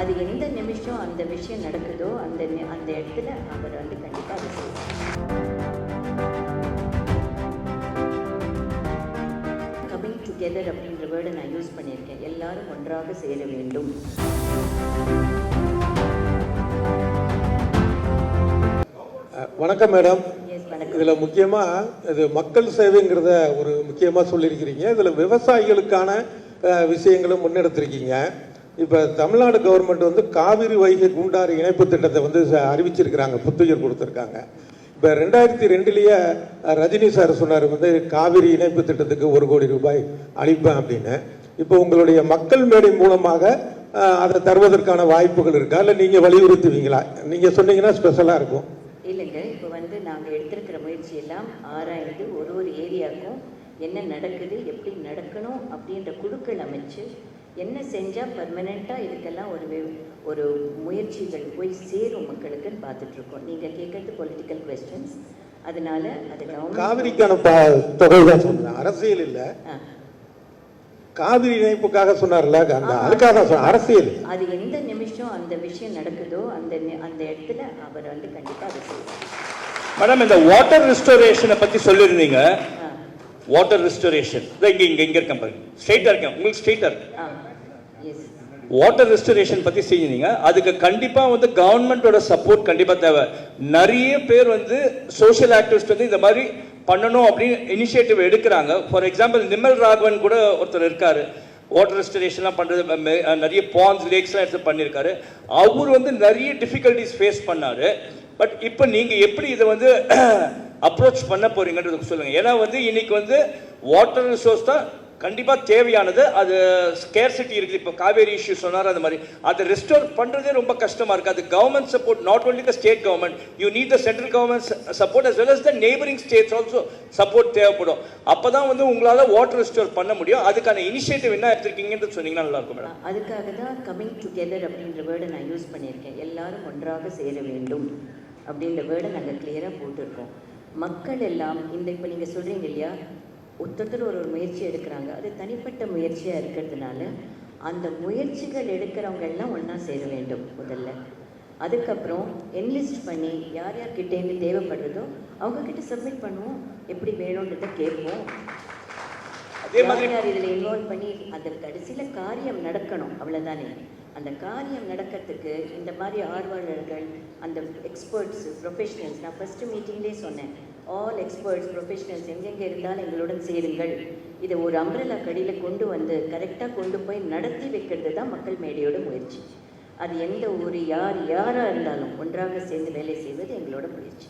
அது எந்த நிமிஷம் அந்த விஷயம் நடக்குதோ அந்த இடத்துல அவர் வந்து கண்டிப்பாக அதை செய்வார். கமிங் டுகெதர் அப்படின்ற வேர்டை நான் யூஸ் பண்ணியிருக்கேன். எல்லாரும் ஒன்றாக சேர வேண்டும். வணக்கம் மேடம். வணக்கம். இதில் முக்கியமாக இது மக்கள் சேவைங்கிறத ஒரு முக்கியமாக சொல்லியிருக்கிறீங்க. இதில் விவசாயிகளுக்கான விஷயங்களும் முன்னெடுத்திருக்கீங்க. இப்போ தமிழ்நாடு கவர்மெண்ட் வந்து காவிரி வைகை குண்டாறு இணைப்பு திட்டத்தை வந்து அறிவிச்சிருக்கிறாங்க, புத்துயிர் கொடுத்துருக்காங்க. இப்போ 2002 ரஜினி சார் சொன்னார் வந்து காவிரி இணைப்பு திட்டத்துக்கு 1 கோடி ரூபாய் அளிப்பேன் அப்படின்னு. இப்போ உங்களுடைய மக்கள் மேடை மூலமாக அதை தருவதற்கான வாய்ப்புகள் இருக்கா, இல்லை நீங்கள் வலியுறுத்துவீங்களா? நீங்கள் சொன்னீங்கன்னா ஸ்பெஷலாக இருக்கும். இல்லைங்க, இப்போ வந்து நாங்கள் எடுத்திருக்கிற முயற்சி எல்லாம் ஆராய்ந்து ஒரு ஏரியாவுக்கும் என்ன நடக்குது, எப்படி நடக்கணும் அப்படின்ற குழுக்கள் அமைச்சு என்ன செஞ்சால் பர்மனெண்ட்டாக இதுக்கெல்லாம் ஒரு முயற்சிகள் போய் சேரும் மக்களுக்குன்னு பார்த்துட்ருக்கோம். நீங்கள் கேட்குறது பொலிட்டிக்கல் கொஸ்டின்ஸ், அதனால அது காவிரிக்கான தொகை தான் சொன்னேன், அரசியல் இல்லை. காவிரி இணைப்புக்காக சொன்னார்ல, அதுக்காக அரசியல். அது எந்த நிமிஷம் அந்த விஷயம் நடக்குதோ அந்த இடத்துல அவர் வந்து கண்டிப்பாக அதை செய்வார். மேடம், இந்த வாட்டர் ரெஸ்டோரேஷனை பற்றி சொல்லியிருந்தீங்க. வாட்டர் ரெஸ்டோரேஷன் இங்க இருக்கேன் பாருங்க, ஸ்ட்ரெயிட்டா இருக்கேன், உங்களுக்கு ஸ்ட்ரெயிட்டா இருக்கு. வாட்டர் ரெஸ்டோரேஷன் பத்தி செஞ்சீங்க. அதுக்கு கண்டிப்பா வந்து கவர்மெண்டோட சப்போர்ட் கண்டிப்பா தேவை. நிறைய பேர் வந்து சோஷியல் ஆக்டிவிஸ்ட் வந்து இந்த மாதிரி பண்ணணும் அப்படின்னு இனிஷியேட்டிவ் எடுக்கிறாங்க. ஃபார் எக்ஸாம்பிள் நிமல் ராகவன் கூட ஒருத்தர் இருக்காரு, வாட்டர் ரெஸ்டோரேஷன்லாம் பண்ணுறது, நிறைய பாண்ட்ஸ் லேக்ஸ்லாம் எடுத்து பண்ணியிருக்காரு. அவர் வந்து நிறைய டிஃபிகல்டிஸ் ஃபேஸ் பண்ணாரு. பட் இப்போ நீங்கள் எப்படி இதை வந்து அப்ரோச் பண்ண போறீங்கன்றது சொல்லுங்க. ஏன்னா வந்து இன்னைக்கு வந்து வாட்டர் ரிசோர்ஸ் தான் கண்டிப்பாக தேவையானது. அது ஸ்கேர்சிட்டி இருக்குது. இப்போ காவேரி இஷ்யூ சொன்னார், அந்த மாதிரி அதை ரெஸ்டோர் பண்ணுறதே ரொம்ப கஷ்டமாக இருக்குது. அது government support, not only the state government, you need the central government support as well as the neighbouring states also support தேவைப்படும். அப்போ தான் வந்து உங்களால் வாட்டர் ரெஸ்டோர் பண்ண முடியும். அதுக்கான இனிஷியேட்டிவ் என்ன எடுத்திருக்கீங்கன்னு சொன்னீங்கன்னா நல்லா இருக்கும் மேடம். அதுக்காக தான் கமிங் டுகெதர் அப்படின்ற வேர்டை நான் யூஸ் பண்ணியிருக்கேன். எல்லாரும் ஒன்றாக சேர வேண்டும் அப்படின்ற வேர்டை நாங்கள் கிளியராக போட்டிருக்கோம். மக்கள் எல்லாம் இப்போ நீங்கள் சொல்கிறீங்க இல்லையா, ஒருத்தர் ஒரு முயற்சி எடுக்கிறாங்க, அது தனிப்பட்ட முயற்சியாக இருக்கிறதுனால அந்த முயற்சிகள் எடுக்கிறவங்க எல்லாம் ஒன்றா சேர வேண்டும் முதல்ல. அதுக்கப்புறம் என்லிஸ்ட் பண்ணி யார் யார்கிட்டேருந்து தேவைப்படுறதோ அவங்கக்கிட்ட சப்மிட் பண்ணுவோம், எப்படி வேணுன்றதை கேட்போம். அதே மாதிரி யார் இதில் இன்வால்வ் பண்ணி அந்த கடைசியில் காரியம் நடக்கணும், அவ்வளோதானே. அந்த காரியம் நடக்கிறதுக்கு இந்த மாதிரி ஆர்வலர்கள், அந்த எக்ஸ்பர்ட்ஸ், ப்ரொஃபஷனல்ஸ், நான் ஃபஸ்ட்டு மீட்டிங்லேயே சொன்னேன், ஆல் எக்ஸ்பர்ட்ஸ், ப்ரொஃபஷனல்ஸ் எங்கெங்கே இருந்தாலும் எங்களுடன் சேருங்கள். இதை ஒரு அம்ப்ரெல்லா கடியில் கொண்டு வந்து கரெக்டாக கொண்டு போய் நடத்தி வைக்கிறது தான் மக்கள் மேடையோட முயற்சி. அது எந்த ஊர் யாராக இருந்தாலும் ஒன்றாக சேர்ந்து வேலை செய்வது எங்களோட முயற்சி.